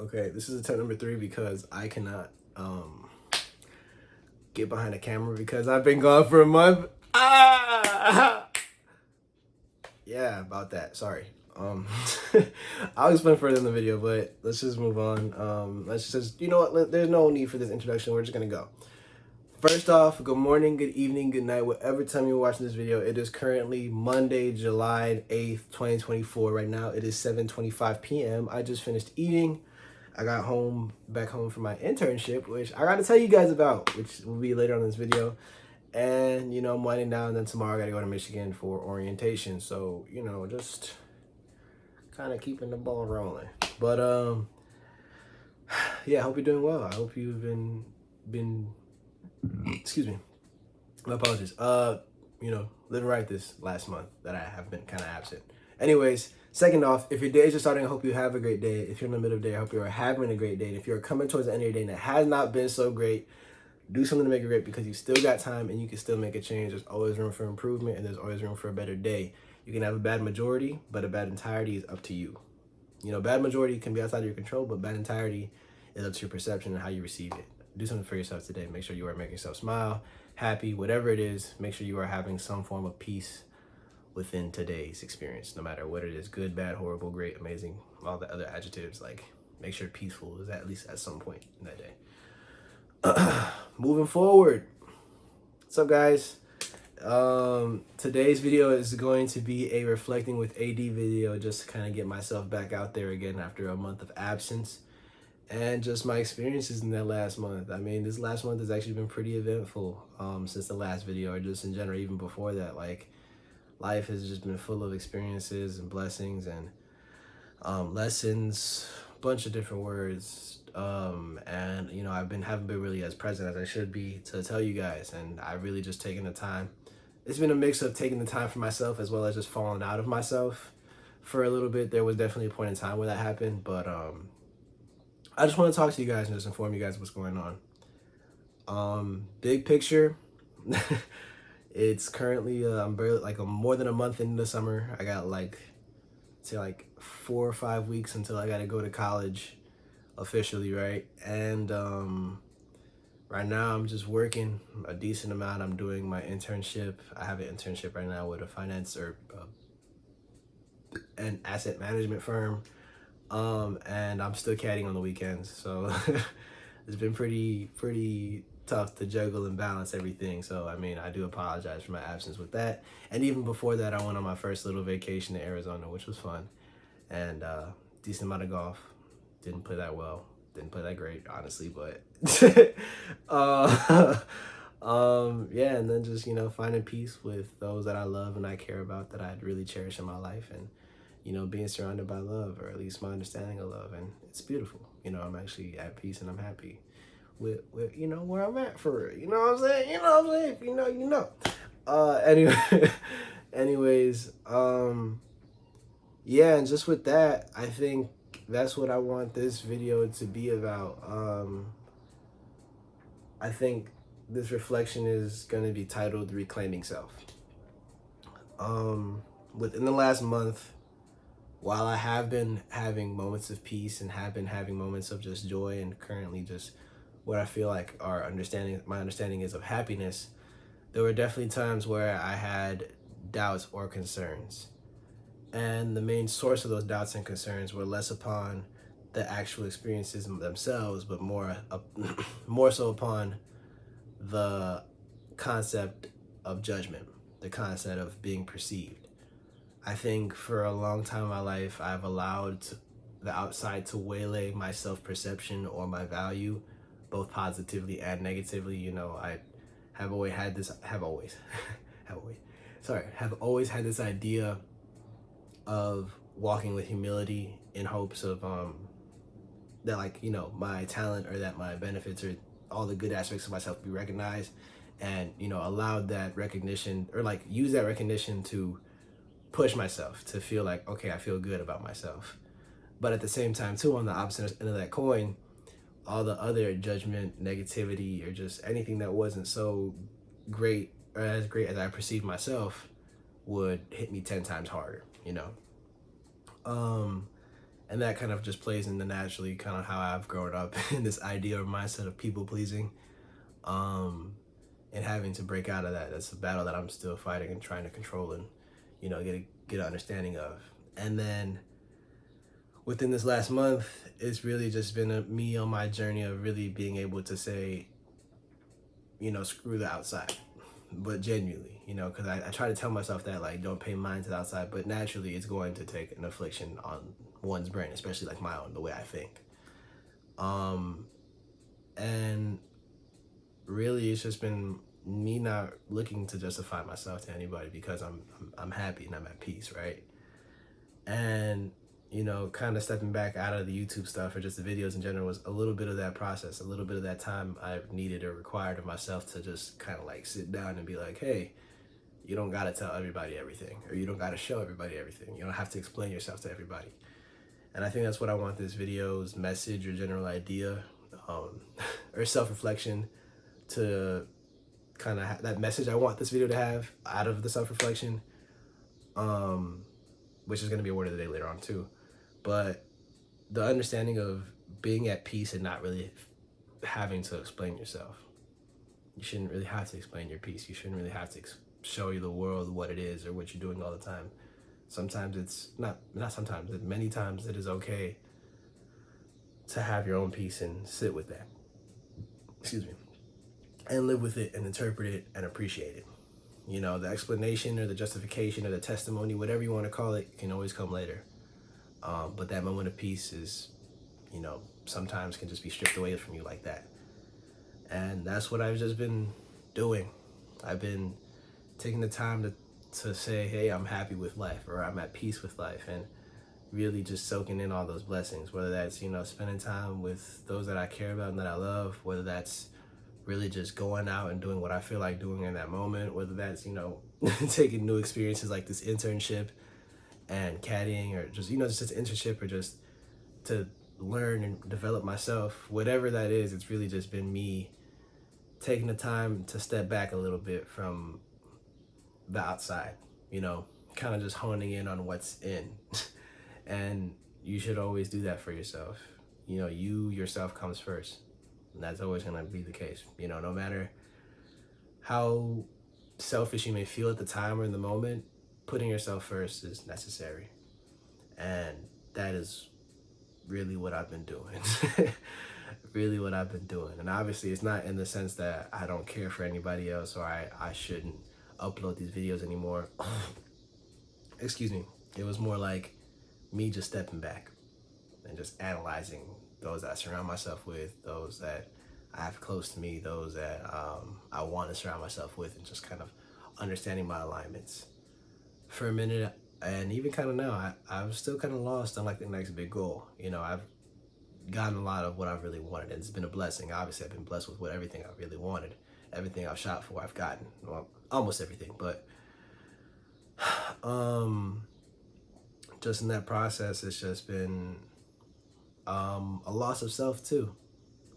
Okay, this is attempt number 3 because I cannot get behind the camera because I've been gone for a month. Yeah, about that. Sorry. I'll explain further in the video, but let's just move on. Let's just, you know what? There's no need for this introduction. We're just gonna go. First off, good morning, good evening, good night, whatever time you're watching this video. It is currently Monday, July 8th, 2024. Right now, it is 7:25 p.m. I just finished eating. I got back home from my internship, which I got to tell you guys about, which will be later on in this video. And, you know, I'm winding down, and then tomorrow I got to go to Michigan for orientation. So, you know, just kind of keeping the ball rolling. But, yeah, I hope you're doing well. I hope you've been excuse me, my apologies. You know, living right this last month that I have been kind of absent. Anyways, second off, if your day is just starting, I hope you have a great day. If you're in the middle of the day, I hope you're having a great day. And if you're coming towards the end of your day and it has not been so great, do something to make it great because you still got time and you can still make a change. There's always room for improvement and there's always room for a better day. You can have a bad majority, but a bad entirety is up to you. You know, bad majority can be outside of your control, but bad entirety is up to your perception and how you receive it. Do something for yourself today. Make sure you are making yourself smile, happy, whatever it is. Make sure you are having some form of peace within today's experience, no matter what it is, good, bad, horrible, great, amazing, all the other adjectives. Like, make sure peaceful is at least at some point in that day. Moving forward, what's up, guys? Today's video is going to be a reflecting with AD video, just to kind of get myself back out there again after a month of absence and just my experiences in that last month. I mean, this last month has actually been pretty eventful since the last video, or just in general, even before that. Like, life has just been full of experiences and blessings and lessons, a bunch of different words. And you know, haven't been really as present as I should be to tell you guys, and I've really just taken the time. It's been a mix of taking the time for myself as well as just falling out of myself for a little bit. There was definitely a point in time where that happened, but I just want to talk to you guys and just inform you guys what's going on. Big picture, it's currently I'm barely like more than a month into the summer. I got like 4 or 5 weeks until I got to go to college officially, right? And right now I'm just working a decent amount. I'm doing my internship. I have an internship right now with a finance or an asset management firm. And I'm still caddying on the weekends. So it's been pretty tough to juggle and balance everything. So, I mean, I do apologize for my absence with that. And even before that, I went on my first little vacation to Arizona, which was fun. And decent amount of golf. Didn't play that well. Didn't play that great, honestly, but yeah, and then just, you know, finding peace with those that I love and I care about, that I really cherish in my life, and you know, being surrounded by love, or at least my understanding of love, and it's beautiful. You know, I'm actually at peace and I'm happy with you know, where I'm at for real. You know what I'm saying? You know what I'm saying? If you know, you know. Anyway, anyways, yeah, and just with that, I think that's what I want this video to be about. I think this reflection is going to be titled Reclaiming Self. Within the last month, while I have been having moments of peace and have been having moments of just joy, and currently just what I feel like my understanding is of happiness, there were definitely times where I had doubts or concerns. And the main source of those doubts and concerns were less upon the actual experiences themselves, but more so upon the concept of judgment, the concept of being perceived. I think for a long time in my life, I've allowed the outside to waylay my self-perception or my value, both positively and negatively. You know, I have always had this, have always had this idea of walking with humility in hopes of that, like, you know, my talent or that my benefits or all the good aspects of myself be recognized, and, you know, allowed that recognition, or like use that recognition to push myself to feel like, okay, I feel good about myself. But at the same time too, on the opposite end of that coin, all the other judgment, negativity, or just anything that wasn't so great or as great as I perceived myself would hit me 10 times harder, you know. And that kind of just plays into naturally kind of how I've grown up in this idea or mindset of people pleasing, um, and having to break out of that. That's a battle that I'm still fighting and trying to control and, get an understanding of. And then within this last month, it's really just been me on my journey of really being able to say, screw the outside, but genuinely, because I try to tell myself that, like, don't pay mind to the outside, but naturally it's going to take an affliction on one's brain, especially like my own, the way I think. And really it's just been me not looking to justify myself to anybody because I'm happy and I'm at peace, right? And kind of stepping back out of the YouTube stuff or just the videos in general was a little bit of that process, a little bit of that time I needed or required of myself to just kind of like sit down and be like, hey, you don't got to tell everybody everything, or you don't got to show everybody everything. You don't have to explain yourself to everybody. And I think that's what I want this video's message or general idea, or self-reflection to kind of that message I want this video to have out of the self-reflection, which is going to be a word of the day later on too. But the understanding of being at peace and not really having to explain yourself. You shouldn't really have to explain your peace. You shouldn't really have to show you the world what it is or what you're doing all the time. Sometimes it's not sometimes, many times it is okay to have your own peace and sit with that. Excuse me. And live with it and interpret it and appreciate it. The explanation or the justification or the testimony, whatever you want to call it, can always come later. But that moment of peace is, sometimes can just be stripped away from you like that. And that's what I've just been doing. I've been taking the time to say, hey, I'm happy with life, or I'm at peace with life, and really just soaking in all those blessings, whether that's, spending time with those that I care about and that I love, whether that's really just going out and doing what I feel like doing in that moment, whether that's, taking new experiences like this internship and caddying, or just, just an internship, or just to learn and develop myself, whatever that is. It's really just been me taking the time to step back a little bit from the outside, kind of just honing in on what's in. And you should always do that for yourself. You yourself comes first. And that's always going to be the case. No matter how selfish you may feel at the time or in the moment, putting yourself first is necessary. And that is really what I've been doing. Really what I've been doing. And obviously it's not in the sense that I don't care for anybody else, or I shouldn't upload these videos anymore. Excuse me. It was more like me just stepping back and just analyzing those that I surround myself with, those that I have close to me, those that I want to surround myself with, and just kind of understanding my alignments. For a minute, and even kind of now, I was still kind of lost on like the next big goal. I've gotten a lot of what I really wanted, and it's been a blessing. Obviously, I've been blessed with everything I really wanted. Everything I've shot for, I've gotten. Well, almost everything, but just in that process, it's just been a loss of self too.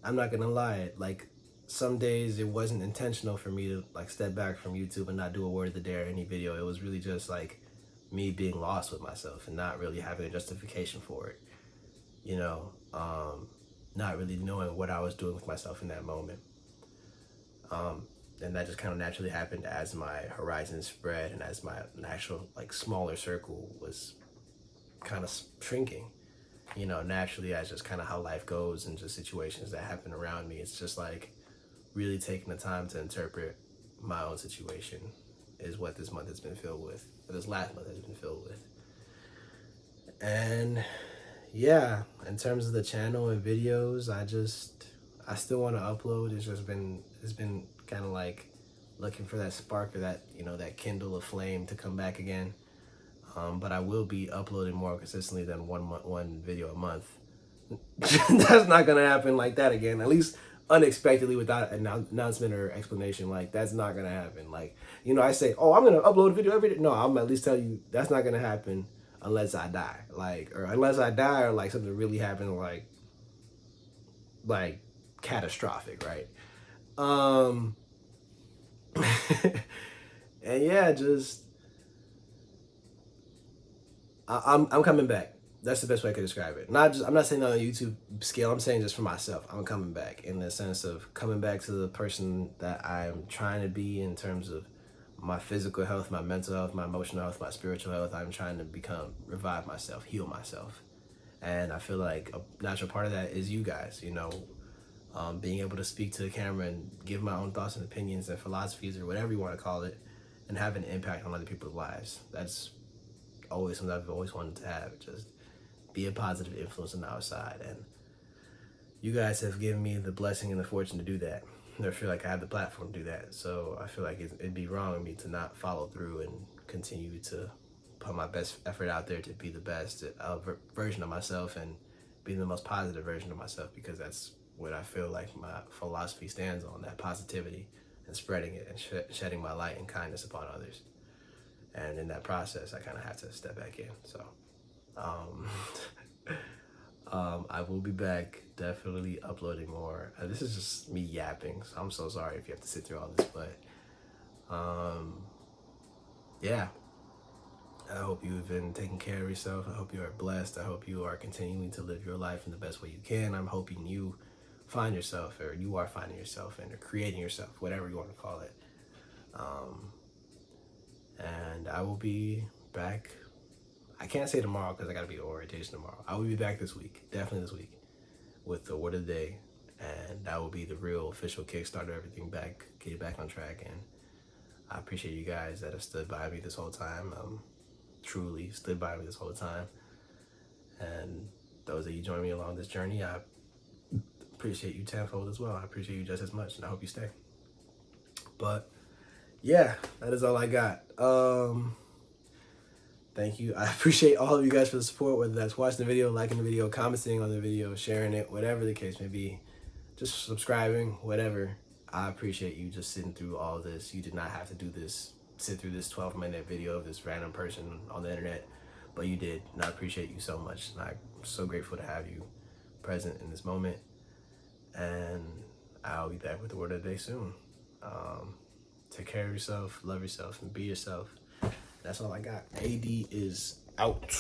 I'm not gonna lie. Like, some days it wasn't intentional for me to like step back from YouTube and not do a word of the day or any video. It was really just like me being lost with myself and not really having a justification for it. Not really knowing what I was doing with myself in that moment. And that just kind of naturally happened as my horizons spread and as my actual like smaller circle was kind of shrinking. Naturally, as just kind of how life goes and just situations that happen around me, it's just like really taking the time to interpret my own situation is what this month has been filled with, or this last month has been filled with. And yeah, in terms of the channel and videos, I still want to upload. It's been kind of like looking for that spark or that, that kindle of flame to come back again. But I will be uploading more consistently than one video a month. That's not gonna happen like that again, at least unexpectedly, without an announcement or explanation. Like, that's not gonna happen. Like, I say, oh, I'm gonna upload a video every day. No, I'm at least tell you that's not gonna happen unless I die. Like, or unless I die, or like something really happened, like catastrophic, right? And yeah, just I'm coming back. that's the best way I could describe it. I'm not saying on a YouTube scale. I'm saying just for myself. I'm coming back in the sense of coming back to the person that I'm trying to be in terms of my physical health, my mental health, my emotional health, my spiritual health. I'm trying to revive myself, heal myself. And I feel like a natural part of that is you guys, being able to speak to the camera and give my own thoughts and opinions and philosophies or whatever you want to call it, and have an impact on other people's lives. That's always something I've always wanted to have. Just be a positive influence on the outside. And you guys have given me the blessing and the fortune to do that. I feel like I have the platform to do that. So I feel like it'd be wrong of me to not follow through and continue to put my best effort out there to be the best version of myself and be the most positive version of myself, because that's what I feel like my philosophy stands on, that positivity and spreading it and shedding my light and kindness upon others. And in that process, I kind of have to step back in. So I will be back, definitely uploading more. This is just me yapping, so I'm so sorry if you have to sit through all this, but yeah. I hope you've been taking care of yourself. I hope you are blessed. I hope you are continuing to live your life in the best way you can. I'm hoping you find yourself, or you are finding yourself, and creating yourself, whatever you want to call it. And I will be back. I can't say tomorrow because I got to be at orientation tomorrow. I will be back this week, definitely this week, with the word of the day. And that will be the real official kickstart of everything back, get it back on track. And I appreciate you guys that have stood by me this whole time. Truly stood by me this whole time. And those of you join me along this journey, I appreciate you tenfold as well. I appreciate you just as much, and I hope you stay. But yeah, that is all I got. Thank you. I appreciate all of you guys for the support, whether that's watching the video, liking the video, commenting on the video, sharing it, whatever the case may be, just subscribing, whatever. I appreciate you just sitting through all of this. You did not have to do this, sit through this 12-minute video of this random person on the internet, but you did, and I appreciate you so much. And I'm so grateful to have you present in this moment. And I'll be back with the word of the day soon. Take care of yourself, love yourself, and be yourself. That's all I got. AD is out.